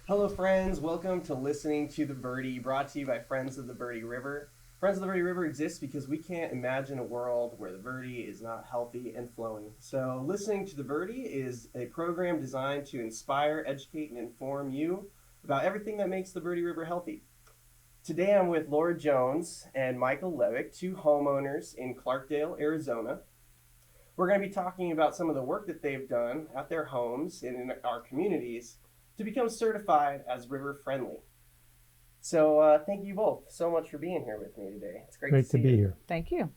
Hello, friends. Welcome to listening to the Verde, brought to you by Friends of the Verde River. Friends of the Verde River exists because we can't imagine a world where the Verde is not healthy and flowing. So, listening to the Verde is a program designed to inspire, educate, and inform you about everything that makes the Verde River healthy. Today, I'm with Laura Jones and Michael Levick, two homeowners in Clarkdale, Arizona. We're going to be talking about some of the work that they've done at their homes and in our communities to become certified as river friendly. So thank you both so much for being here with me today. It's great Great to to see be you. here. Thank you.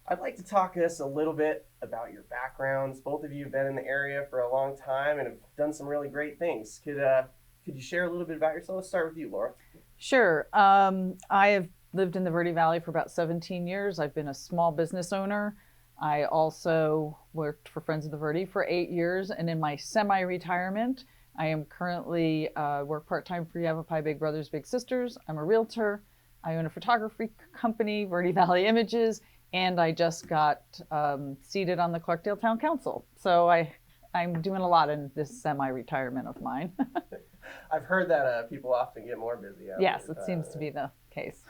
I'd like to talk to us a little bit about your backgrounds. Both of you have been in the area for a long time and have done some really great things. Could you share a little bit about yourself? Let's start with you, Laura. Sure. I have lived in the Verde Valley for about 17 years. I've been a small business owner. I also worked for Friends of the Verde for 8 years. And in my semi-retirement, I am currently work part-time for Yavapai Big Brothers Big Sisters. I'm a realtor. I own a photography company, Verde Valley Images, and I just got seated on the Clarkdale Town Council. So I'm doing a lot in this semi-retirement of mine. I've heard that people often get more busy. Yes, it seems to be the case.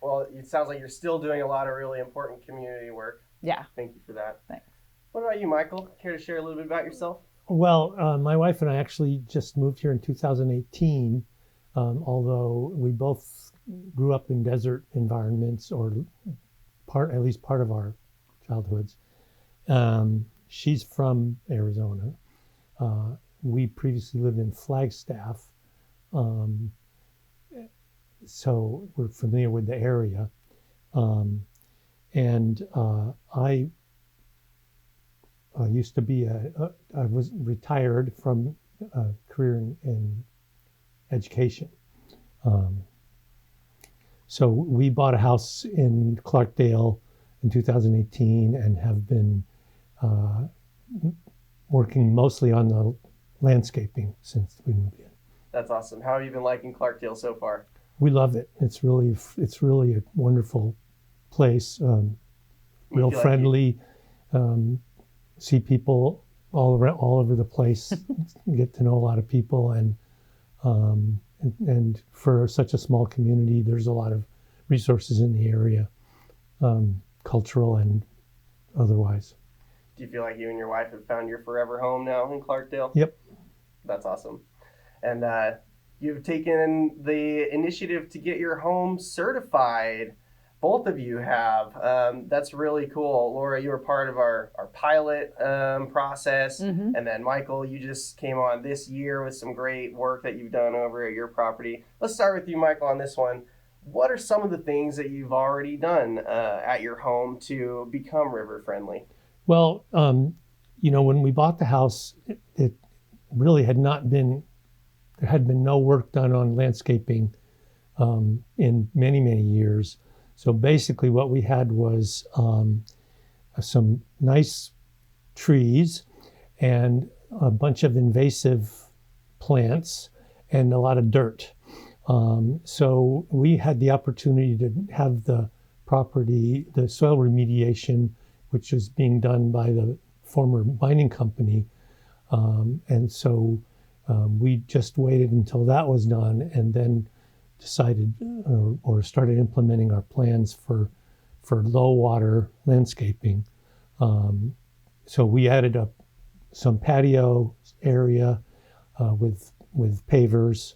Well, it sounds like you're still doing a lot of really important community work. Yeah. Thank you for that. Thanks. What about you, Michael? Care to share a little bit about yourself? Well, my wife and I actually just moved here in 2018, although we both grew up in desert environments, or at least part of our childhoods. She's from Arizona. We previously lived in Flagstaff, so we're familiar with the area. I used to be I was retired from a career in education. So we bought a house in Clarkdale in 2018 and have been working mostly on the landscaping since we moved in. That's awesome. How have you been liking Clarkdale so far? We love it. It's really a wonderful place. Real friendly. See people all over the place. Get to know a lot of people, and for such a small community, there's a lot of resources in the area, cultural and otherwise. Do you feel like you and your wife have found your forever home now in Clarkdale? Yep. That's awesome. And you've taken the initiative to get your home certified. Both of you have. That's really cool. Laura, you were part of our pilot process. Mm-hmm. And then Michael, you just came on this year with some great work that you've done over at your property. Let's start with you, Michael, on this one. What are some of the things that you've already done at your home to become river friendly? Well, when we bought the house, it really had not been, there had been no work done on landscaping in many, many years. So basically what we had was some nice trees and a bunch of invasive plants and a lot of dirt. So we had the opportunity to have the soil remediation, which was being done by the former mining company. And so we just waited until that was done and then decided or started implementing our plans for low water landscaping. So we added up some patio area with pavers,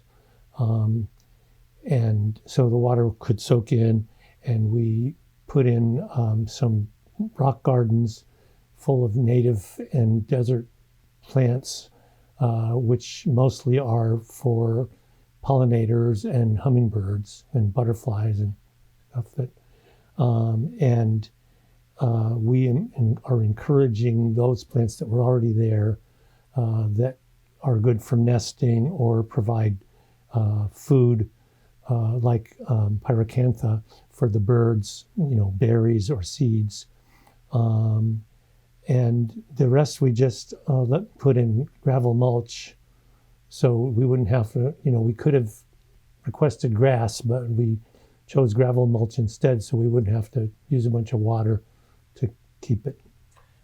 and so the water could soak in, and we put in some rock gardens full of native and desert plants, which mostly are for pollinators and hummingbirds and butterflies and stuff we are encouraging those plants that were already there that are good for nesting or provide food like pyracantha for the birds, berries or seeds. And the rest we just put in gravel mulch, so we wouldn't have to, we could have requested grass, but we chose gravel mulch instead, so we wouldn't have to use a bunch of water to keep it.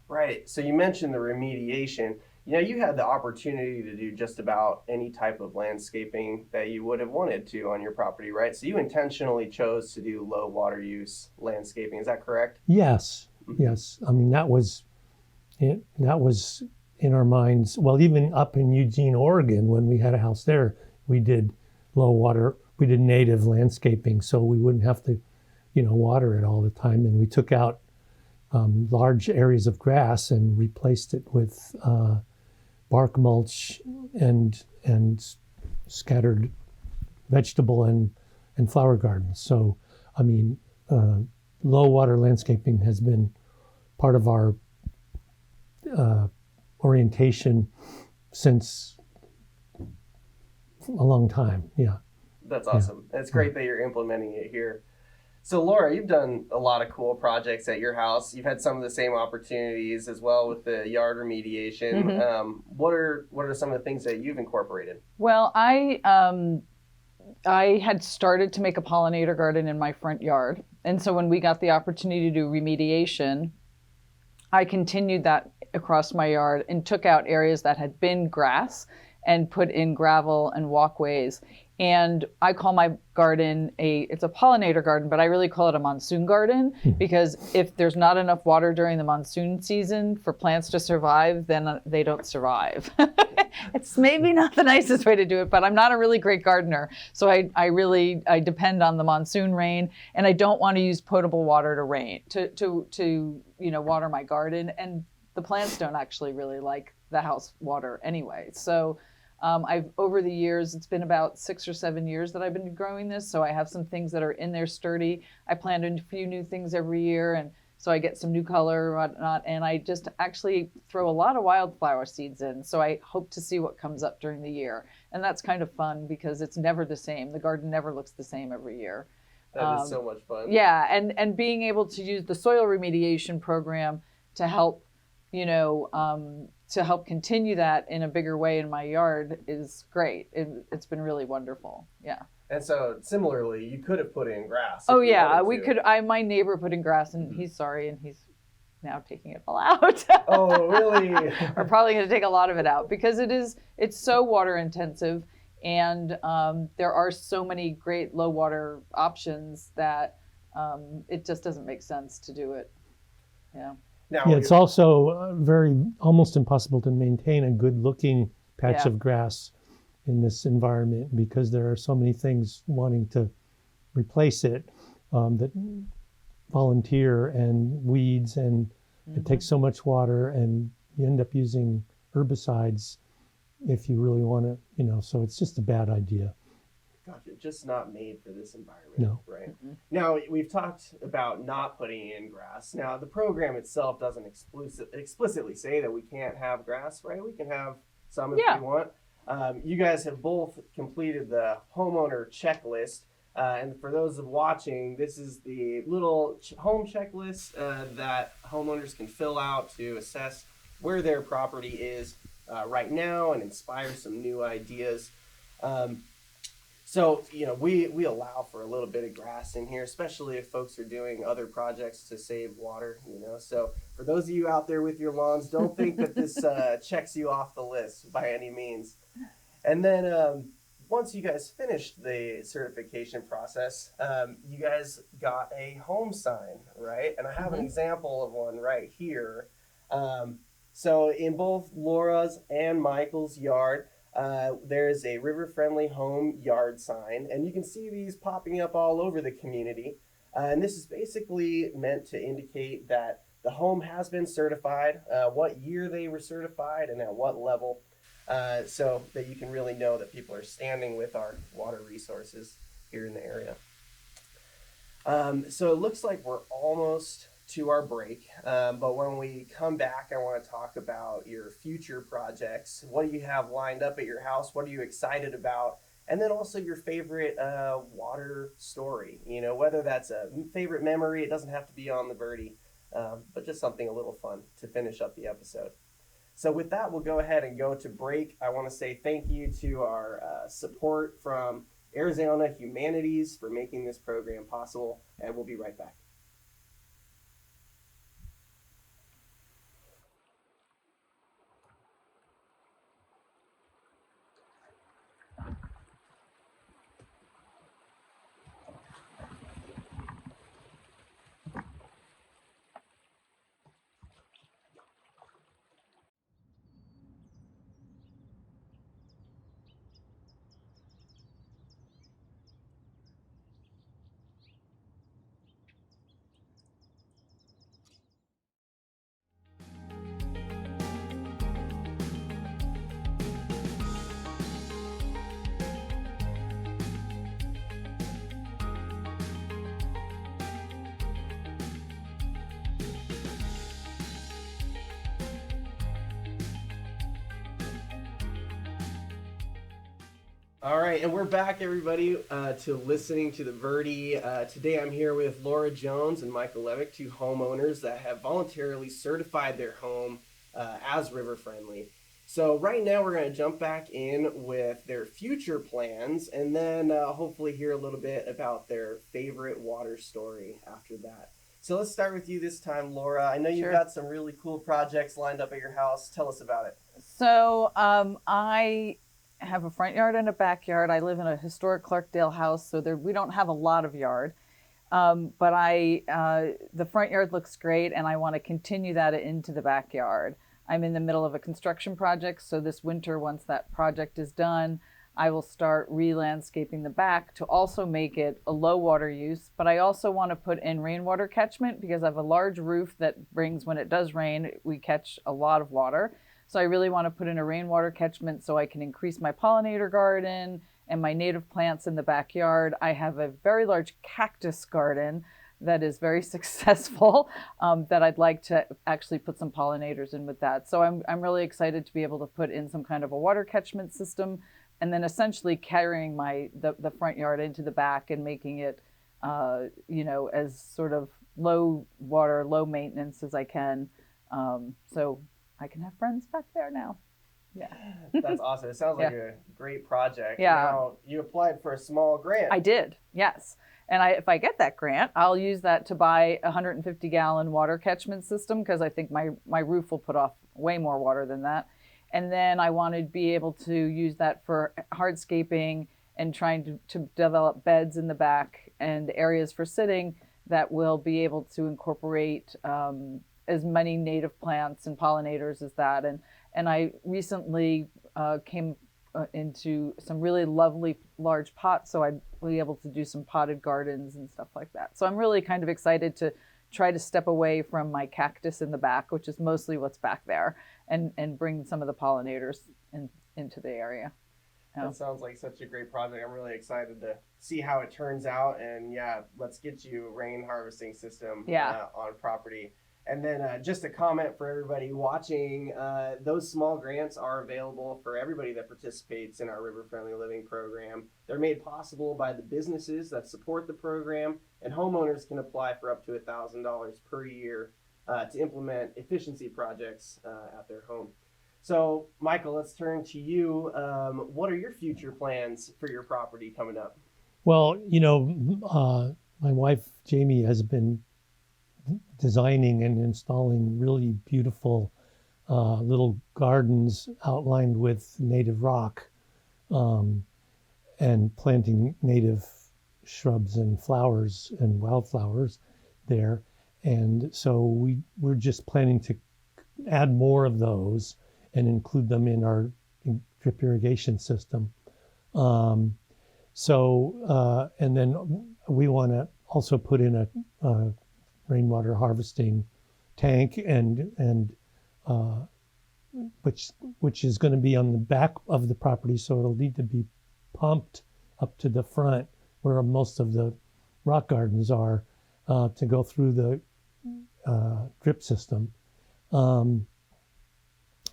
Right. So you mentioned the remediation. You know, you had the opportunity to do just about any type of landscaping that you would have wanted to on your property, right? So you intentionally chose to do low water use landscaping. Is that correct? Yes, yes. I mean, that was it. That was in our minds. Well, even up in Eugene, Oregon, when we had a house there, we did low water. We did native landscaping, so we wouldn't have to, water it all the time. And we took out large areas of grass and replaced it with bark mulch and scattered vegetable and flower gardens. So, I mean, low water landscaping has been part of our orientation since a long time. Yeah. That's awesome. Yeah. It's great that you're implementing it here. So Laura, you've done a lot of cool projects at your house. You've had some of the same opportunities as well with the yard remediation. Mm-hmm. What are some of the things that you've incorporated? Well, I had started to make a pollinator garden in my front yard. And so when we got the opportunity to do remediation, I continued that across my yard and took out areas that had been grass and put in gravel and walkways. And I call my garden it's a pollinator garden, but I really call it a monsoon garden because if there's not enough water during the monsoon season for plants to survive, then they don't survive. It's maybe not the nicest way to do it, but I'm not a really great gardener. So I depend on the monsoon rain, and I don't want to use potable water to water my garden. And the plants don't actually really like the house water anyway. So over the years, it's been about 6 or 7 years that I've been growing this. So I have some things that are in there sturdy. I plant a few new things every year. And so I get some new color and whatnot. And I just actually throw a lot of wildflower seeds in. So I hope to see what comes up during the year. And that's kind of fun because it's never the same. The garden never looks the same every year. That is so much fun. Yeah. And being able to use the soil remediation program to help, to help continue that in a bigger way in my yard is great. It's been really wonderful. Yeah. And so similarly, you could have put in grass. Oh yeah, we could. My neighbor put in grass, and he's sorry, and he's now taking it all out. Oh really? We're probably going to take a lot of it out because it's so water intensive, and there are so many great low water options that it just doesn't make sense to do it. Yeah. It's also almost impossible to maintain a good-looking patch of grass in this environment because there are so many things wanting to replace it that volunteer, and weeds, and it takes so much water, and you end up using herbicides if you really want to, so it's just a bad idea. Gotcha. Just not made for this environment, no. Right? Mm-hmm. Now, we've talked about not putting in grass. Now, the program itself doesn't explicitly say that we can't have grass, right? We can have some if we want. You guys have both completed the homeowner checklist. And for those watching, this is the little home checklist that homeowners can fill out to assess where their property is right now and inspire some new ideas. So, we allow for a little bit of grass in here, especially if folks are doing other projects to save water, So for those of you out there with your lawns, don't think that this checks you off the list by any means. And then once you guys finished the certification process, you guys got a home sign, right? And I have an example of one right here. So in both Laura's and Michael's yard, there's a river-friendly home yard sign, and you can see these popping up all over the community. And this is basically meant to indicate that the home has been certified, what year they were certified, and at what level, so that you can really know that people are standing with our water resources here in the area. So it looks like we're almost to our break, but when we come back, I want to talk about your future projects. What do you have lined up at your house? What are you excited about? And then also your favorite water story, whether that's a favorite memory. It doesn't have to be on the Verde, but just something a little fun to finish up the episode. So with that, we'll go ahead and go to break. I want to say thank you to our support from Arizona Humanities for making this program possible, and we'll be right back. All right, and we're back, everybody, to listening to the Verde. Today I'm here with Laura Jones and Michael Levick, two homeowners that have voluntarily certified their home as river friendly. So right now we're going to jump back in with their future plans and then hopefully hear a little bit about their favorite water story after that. So let's start with you this time, Laura. I know you've got some really cool projects lined up at your house. Tell us about it. So I have a front yard and a backyard. I live in a historic Clarkdale house, so we don't have a lot of yard. But the front yard looks great, and I want to continue that into the backyard. I'm in the middle of a construction project, so this winter, once that project is done, I will start re-landscaping the back to also make it a low water use. But I also want to put in rainwater catchment because I have a large roof that brings, when it does rain, we catch a lot of water. So I really want to put in a rainwater catchment so I can increase my pollinator garden and my native plants in the backyard. I have a very large cactus garden that is very successful that I'd like to actually put some pollinators in with that. So I'm really excited to be able to put in some kind of a water catchment system and then essentially carrying the front yard into the back and making it, as sort of low water, low maintenance as I can. So I can have friends back there now. Yeah. That's awesome. It sounds like a great project. Yeah. Now, you applied for a small grant. I did, yes. And if I get that grant, I'll use that to buy a 150-gallon water catchment system because I think my roof will put off way more water than that. And then I want to be able to use that for hardscaping and trying to develop beds in the back and areas for sitting that will be able to incorporate as many native plants and pollinators as that. And I recently came into some really lovely large pots, so I'd be able to do some potted gardens and stuff like that. So I'm really kind of excited to try to step away from my cactus in the back, which is mostly what's back there, and bring some of the pollinators into the area. That sounds like such a great project. I'm really excited to see how it turns out. And yeah, let's get you a rain harvesting system on property. And then just a comment for everybody watching, those small grants are available for everybody that participates in our River Friendly Living program. They're made possible by the businesses that support the program, and homeowners can apply for up to $1,000 per year to implement efficiency projects at their home. So, Michael, let's turn to you. What are your future plans for your property coming up? Well, my wife, Jamie, has been designing and installing really beautiful little gardens outlined with native rock and planting native shrubs and flowers and wildflowers there. And so we're just planning to add more of those and include them in our drip irrigation system. And then we want to also put in a rainwater harvesting tank and which is going to be on the back of the property, so it'll need to be pumped up to the front where most of the rock gardens are to go through the drip system.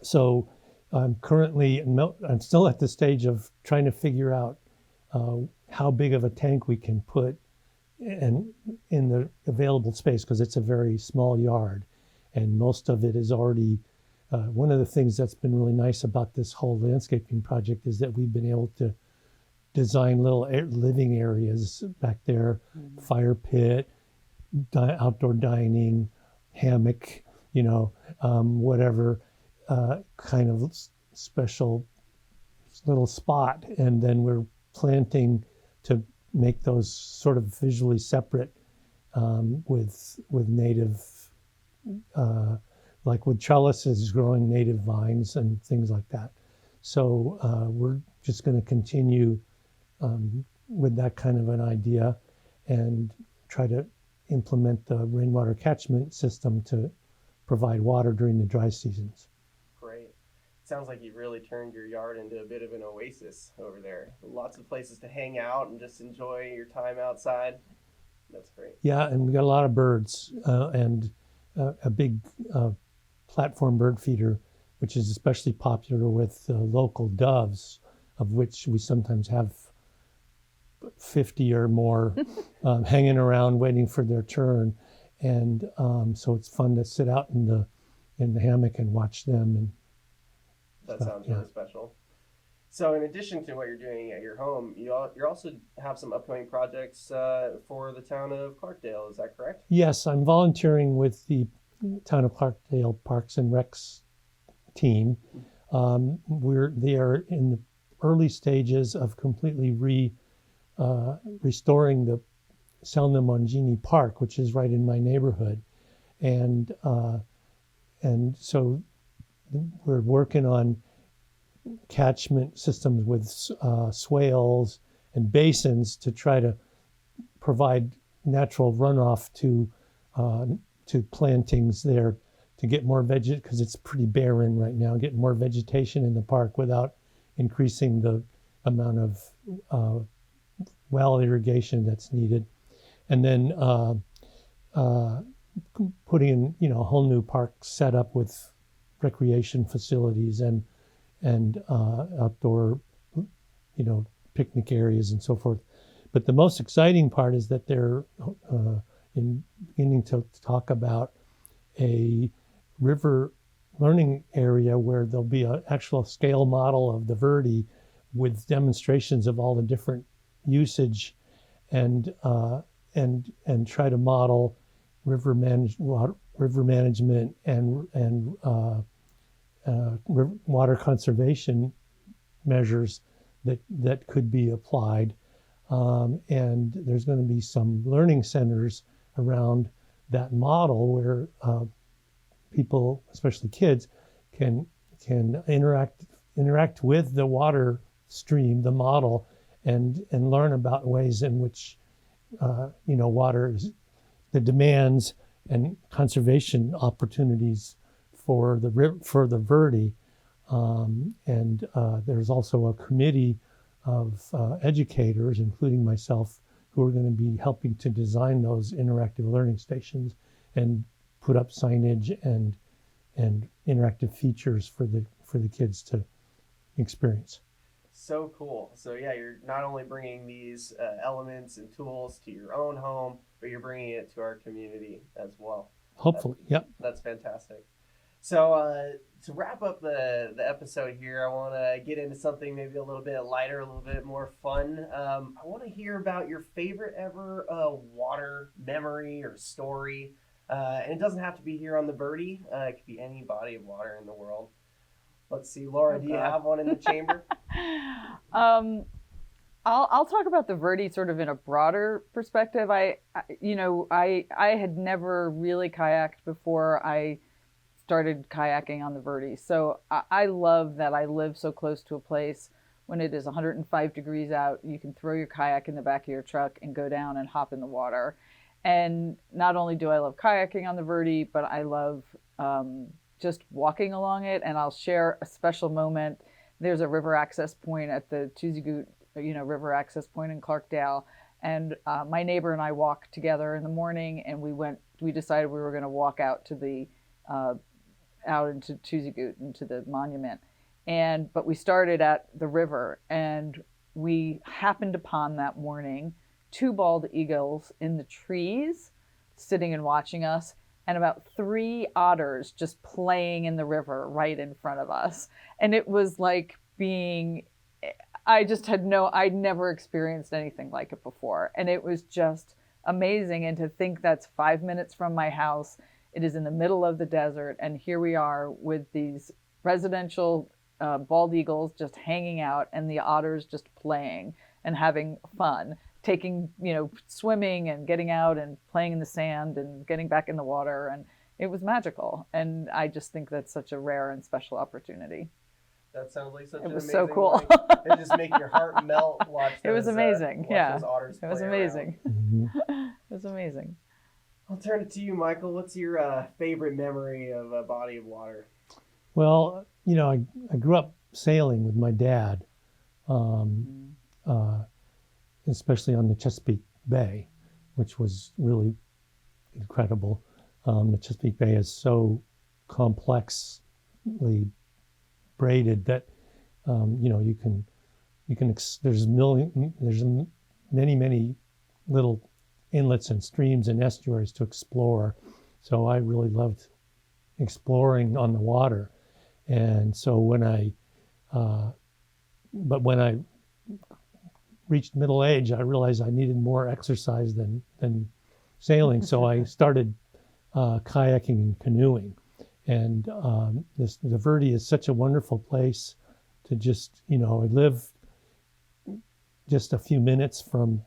So I'm still at the stage of trying to figure out how big of a tank we can put and in the available space, because it's a very small yard and most of it is already one of the things that's been really nice about this whole landscaping project is that we've been able to design little living areas back there, fire pit, outdoor dining, hammock, whatever kind of special little spot. And then we're planting to make those sort of visually separate with native, like with trellises, growing native vines and things like that. So we're just going to continue with that kind of an idea and try to implement the rainwater catchment system to provide water during the dry seasons. Great. Sounds like you've really turned your yard into a bit of an oasis over there. Lots of places to hang out and just enjoy your time outside. That's great. Yeah, and we got a lot of birds and a big platform bird feeder, which is especially popular with local doves of which we sometimes have 50 or more hanging around waiting for their turn. And so it's fun to sit out in the hammock and watch them. And That stuff, sounds yeah. really special. So in addition to what you're doing at your home, you also have some upcoming projects for the town of Clarkdale. Is that correct? Yes, I'm volunteering with the Town of Clarkdale Parks and Recs team. They are in the early stages of completely restoring the Selma Mongini Park, which is right in my neighborhood, and so we're working on catchment systems with swales and basins to try to provide natural runoff to plantings there to get more because it's pretty barren right now, get more vegetation in the park without increasing the amount of well irrigation that's needed. And then putting in, a whole new park setup with recreation facilities and outdoor, picnic areas and so forth. But the most exciting part is that they're beginning to talk about a river learning area where there'll be an actual scale model of the Verde with demonstrations of all the different usage and try to model river management and water conservation measures that could be applied. And there's going to be some learning centers around that model where people, especially kids, can interact with the water stream, the model, and learn about ways in which water is, the demands and conservation opportunities for the Verde. And there's also a committee of educators, including myself, who are going to be helping to design those interactive learning stations and put up signage and interactive features for the kids to experience. So cool. So yeah, you're not only bringing these elements and tools to your own home, but you're bringing it to our community as well. Hopefully, yep. That's fantastic. So to wrap up the episode here, I want to get into something maybe a little bit lighter, a little bit more fun. I want to hear about your favorite ever water memory or story. And it doesn't have to be here on the Verde. It could be any body of water in the world. Let's see, Laura, do you have one in the chamber? I'll talk about the Verde sort of in a broader perspective. I had never really kayaked before I started kayaking on the Verde. So I love that I live so close to a place when it is 105 degrees out, you can throw your kayak in the back of your truck and go down and hop in the water. And not only do I love kayaking on the Verde, but I love just walking along it. And I'll share a special moment. There's a river access point at the Tuzigoot, river access point in Clarkdale. And my neighbor and I walked together in the morning, and we decided we were going to walk out to the out into Tuzigoot, into the monument. But we started at the river, and we happened upon that morning 2 bald eagles in the trees sitting and watching us, and about 3 otters just playing in the river right in front of us. And it was like I'd never experienced anything like it before. And it was just amazing. And to think that's 5 minutes from my house, it is in the middle of the desert, and here we are with these residential bald eagles just hanging out, and the otters just playing and having fun, swimming and getting out and playing in the sand and getting back in the water. And it was magical. And I just think that's such a rare and special opportunity. That sounds like such it an was amazing, so cool. It just make your heart melt. It was amazing. Yeah. Those otters it was play amazing. Mm-hmm. It was amazing. I'll turn it to you, Michael. What's your favorite memory of a body of water? Well, I grew up sailing with my dad, especially on the Chesapeake Bay, which was really incredible. The Chesapeake Bay is so complexly braided that, you can there's many little inlets and streams and estuaries to explore. So I really loved exploring on the water. And so when I reached middle age, I realized I needed more exercise than sailing. So I started kayaking and canoeing. And the Verde is such a wonderful place to just, I live just a few minutes from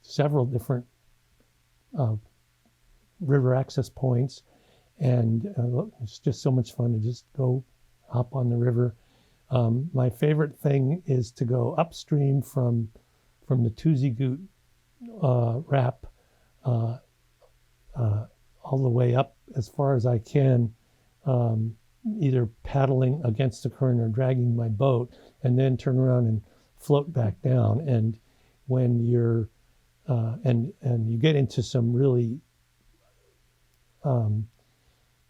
several different river access points. And it's just so much fun to just go hop on the river. My favorite thing is to go upstream from the Tuzigoot Wrap all the way up as far as I can, either paddling against the current or dragging my boat, and then turn around and float back down. And when you're and you get into some really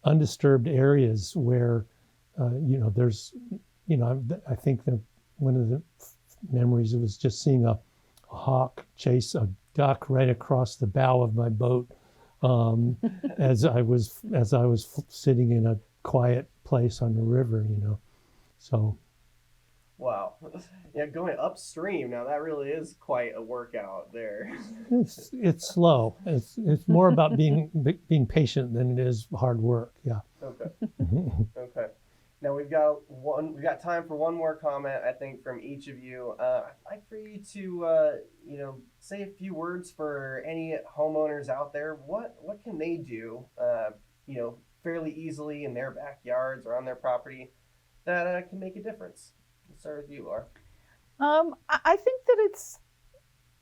undisturbed areas where there's I think that one of the memories was just seeing a hawk chase a duck right across the bow of my boat as I was sitting in a quiet place on the river, So. Wow. Yeah, going upstream, now that really is quite a workout there. It's slow. It's more about being patient than it is hard work. Yeah. Okay. Okay. Now we've got time for one more comment, I think, from each of you. I'd like for you to say a few words for any homeowners out there. What can they do fairly easily in their backyards or on their property that can make a difference? Let's start with you, Laura. I think that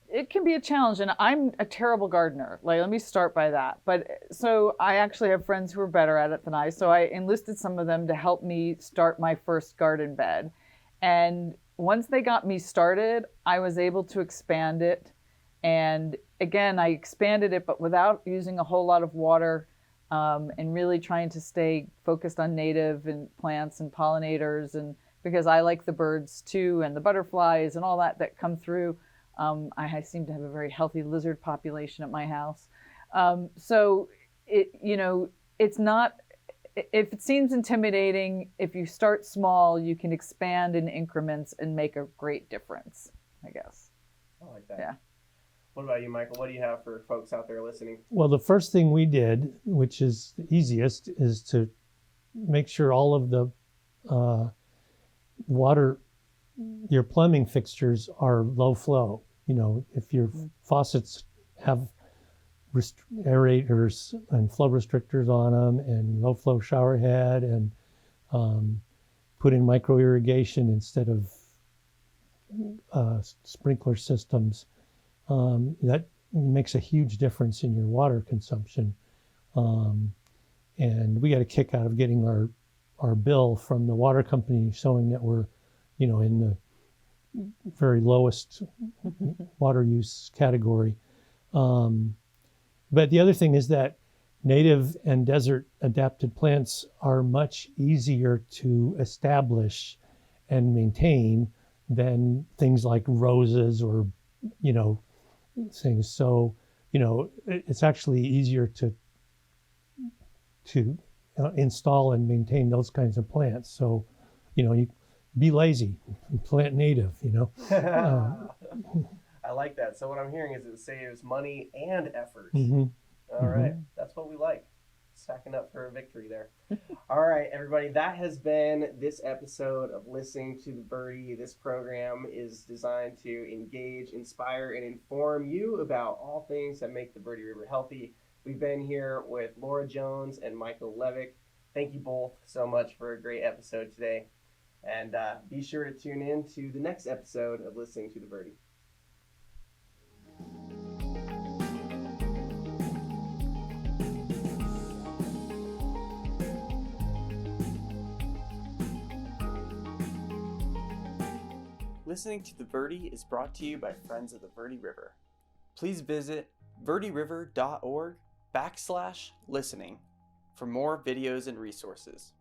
it can be a challenge, and I'm a terrible gardener. Let me start by that. But so I actually have friends who are better at it than I, so I enlisted some of them to help me start my first garden bed. And once they got me started, I was able to expand it. And again, I expanded it, but without using a whole lot of water, and really trying to stay focused on native and plants and pollinators, and because I like the birds too, and the butterflies and all that come through. I seem to have a very healthy lizard population at my house. So it's not, if it seems intimidating, if you start small, you can expand in increments and make a great difference, I guess. I like that. Yeah. What about you, Michael? What do you have for folks out there listening? Well, the first thing we did, which is the easiest, is to make sure all of the water, your plumbing fixtures are low flow. If your faucets have aerators and flow restrictors on them and low flow shower head, and put in micro irrigation instead of sprinkler systems, that makes a huge difference in your water consumption. And we got a kick out of getting our bill from the water company showing that we're, in the very lowest water use category. But the other thing is that native and desert adapted plants are much easier to establish and maintain than things like roses or, things. So, it's actually easier to install and maintain those kinds of plants. So, you be lazy, plant native, I like that. So what I'm hearing is it saves money and effort. Mm-hmm. All right. That's what we like. Stacking up for a victory there. All right, everybody. That has been this episode of Listening to the Verde. This program is designed to engage, inspire, and inform you about all things that make the Verde River healthy. We've been here with Laura Jones and Michael Levick. Thank you both so much for a great episode today. And be sure to tune in to the next episode of Listening to the Verde. Listening to the Verde is brought to you by Friends of the Verde River. Please visit verderiver.org/listening for more videos and resources.